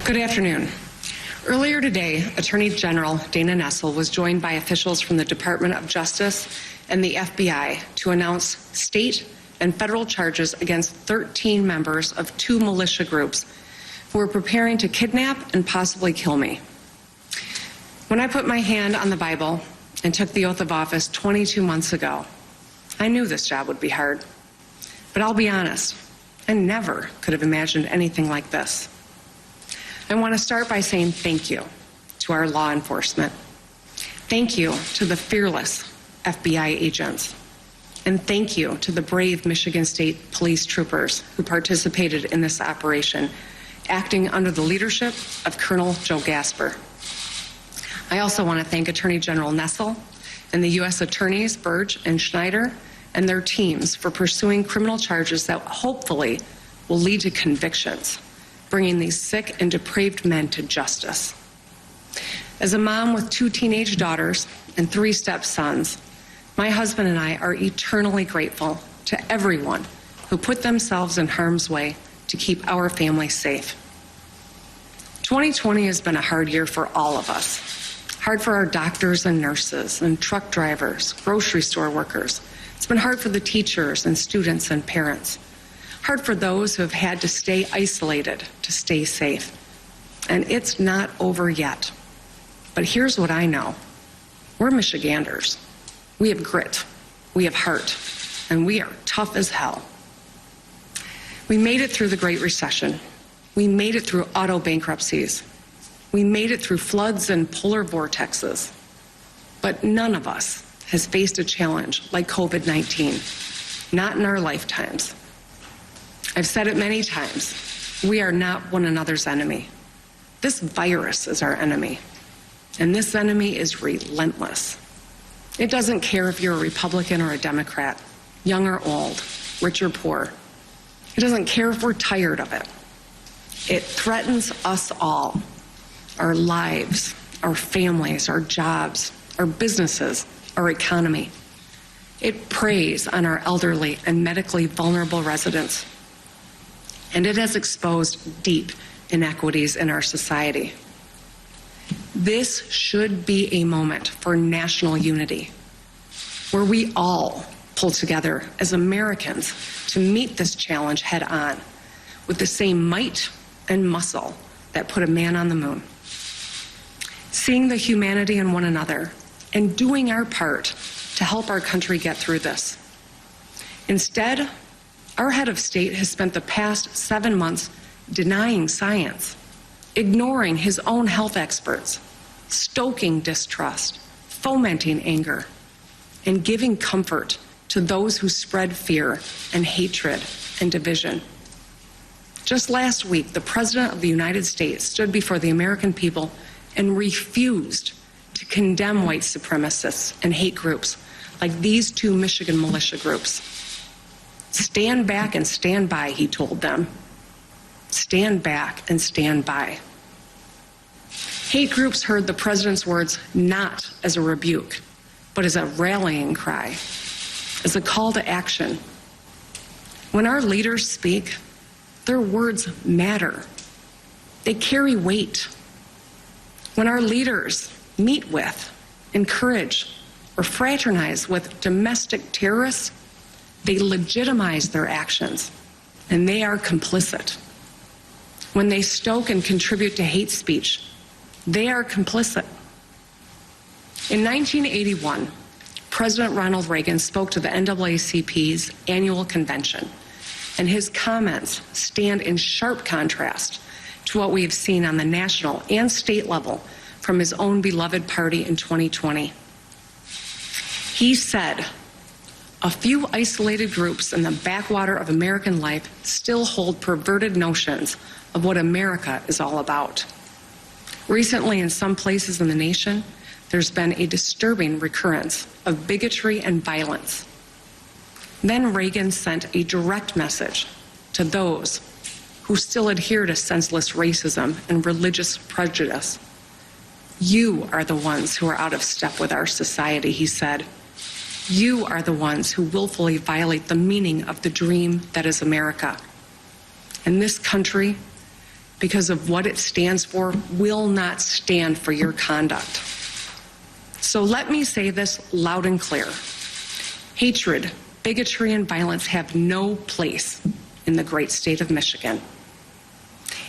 Good afternoon. Earlier today, Attorney General Dana Nessel was joined by officials from the Department of Justice and the FBI to announce state and federal charges against 13 members of 2 militia groups who were preparing to kidnap and possibly kill me. When I put my hand on the Bible and took the oath of office 22 months ago, I knew this job would be hard. But I'll be honest, I never could have imagined anything like this. I want to start by saying thank you to our law enforcement. Thank you to the fearless FBI agents. And thank you to the brave Michigan State Police troopers who participated in this operation, acting under the leadership of Colonel Joe Gasper. I also want to thank Attorney General Nessel and the U.S. Attorneys Burge and Schneider and their teams for pursuing criminal charges that hopefully will lead to convictions, bringing these sick and depraved men to justice. As a mom with 2 teenage daughters and 3 stepsons, my husband and I are eternally grateful to everyone who put themselves in harm's way to keep our family safe. 2020 has been a hard year for all of us. Hard for our doctors and nurses and truck drivers, grocery store workers. It's been hard for the teachers and students and parents. Hard for those who have had to stay isolated to stay safe. And it's not over yet. But here's what I know. We're Michiganders. We have grit, we have heart, and we are tough as hell. We made it through the Great Recession. We made it through auto bankruptcies. We made it through floods and polar vortexes. But none of us has faced a challenge like COVID-19, not in our lifetimes. I've said it many times, we are not one another's enemy. This virus is our enemy, and this enemy is relentless. It doesn't care if you're a Republican or a Democrat, young or old, rich or poor. It doesn't care if we're tired of it. It threatens us all, our lives, our families, our jobs, our businesses, our economy. It preys on our elderly and medically vulnerable residents. And it has exposed deep inequities in our society. This should be a moment for national unity, where we all pull together as Americans to meet this challenge head on with the same might and muscle that put a man on the moon. Seeing the humanity in one another and doing our part to help our country get through this. Instead, our head of state has spent the past 7 months denying science, ignoring his own health experts, stoking distrust, fomenting anger, and giving comfort to those who spread fear and hatred and division. Just last week, the President of the United States stood before the American people and refused to condemn white supremacists and hate groups like these 2 Michigan militia groups. Stand back and stand by, he told them. Stand back and stand by. Hate groups heard the president's words not as a rebuke, but as a rallying cry, as a call to action. When our leaders speak, their words matter. They carry weight. When our leaders meet with, encourage, or fraternize with domestic terrorists, they legitimize their actions, and they are complicit. When they stoke and contribute to hate speech, they are complicit. In 1981, President Ronald Reagan spoke to the NAACP's annual convention, and his comments stand in sharp contrast to what we have seen on the national and state level from his own beloved party in 2020. He said, "A few isolated groups in the backwater of American life still hold perverted notions of what America is all about." Recently, in some places in the nation, there's been a disturbing recurrence of bigotry and violence. Then Reagan sent a direct message to those who still adhere to senseless racism and religious prejudice. "You are the ones who are out of step with our society," he said. "You are the ones who willfully violate the meaning of the dream that is America. And this country because of what it stands for will not stand for your conduct. So let me say this loud and clear. Hatred, bigotry, and violence have no place in the great state of Michigan.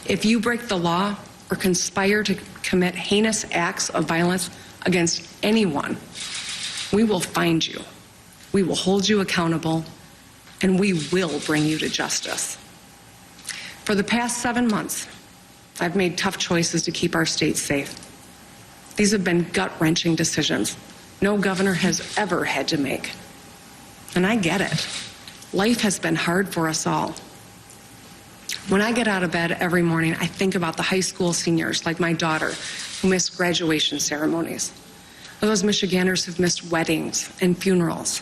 If you break the law or conspire to commit heinous acts of violence against anyone, we will find you, we will hold you accountable, and we will bring you to justice. For the past 7 months, I've made tough choices to keep our state safe. These have been gut-wrenching decisions no governor has ever had to make. And I get it. Life has been hard for us all. When I get out of bed every morning, I think about the high school seniors, like my daughter, who missed graduation ceremonies, or those Michiganders who've missed weddings and funerals.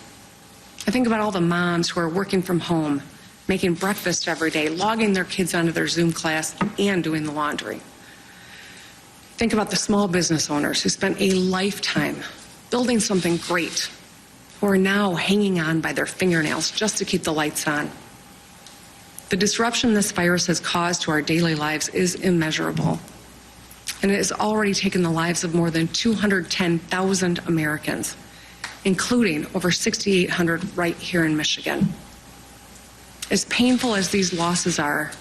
I think about all the moms who are working from home, making breakfast every day, logging their kids onto their Zoom class, and doing the laundry. Think about the small business owners who spent a lifetime building something great, who are now hanging on by their fingernails just to keep the lights on. The disruption this virus has caused to our daily lives is immeasurable, and it has already taken the lives of more than 210,000 Americans, including over 6,800 right here in Michigan. As painful as these losses are,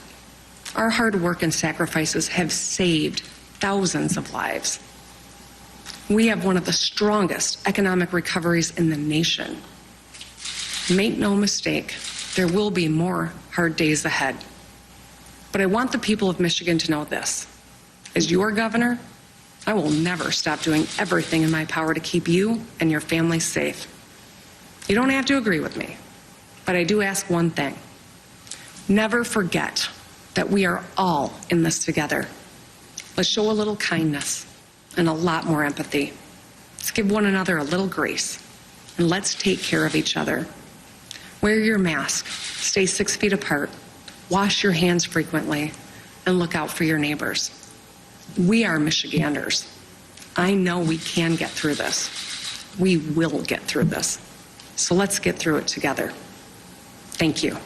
our hard work and sacrifices have saved thousands of lives. We have one of the strongest economic recoveries in the nation. Make no mistake, there will be more hard days ahead. But I want the people of Michigan to know this. As your governor, I will never stop doing everything in my power to keep you and your family safe. You don't have to agree with me, but I do ask one thing. Never forget that we are all in this together. Let's show a little kindness and a lot more empathy. Let's give one another a little grace, and let's take care of each other. Wear your mask, stay 6 feet apart, wash your hands frequently, and look out for your neighbors. We are Michiganders. I know we can get through this. We will get through this. So let's get through it together. Thank you.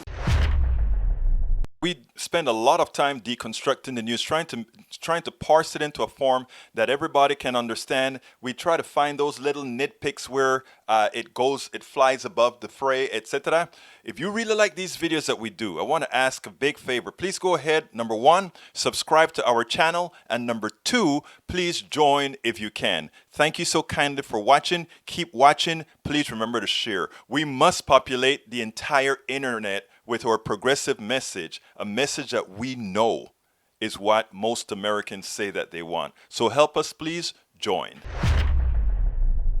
We spend a lot of time deconstructing the news, trying to parse it into a form that everybody can understand. We try to find those little nitpicks where it flies above the fray, etc. If you really like these videos that we do, I want to ask a big favor. Please go ahead. Number 1, subscribe to our channel. And number 2, please join if you can. Thank you so kindly for watching. Keep watching. Please remember to share. We must populate the entire internet with our progressive message, a message that we know is what most Americans say that they want. So help us, please join.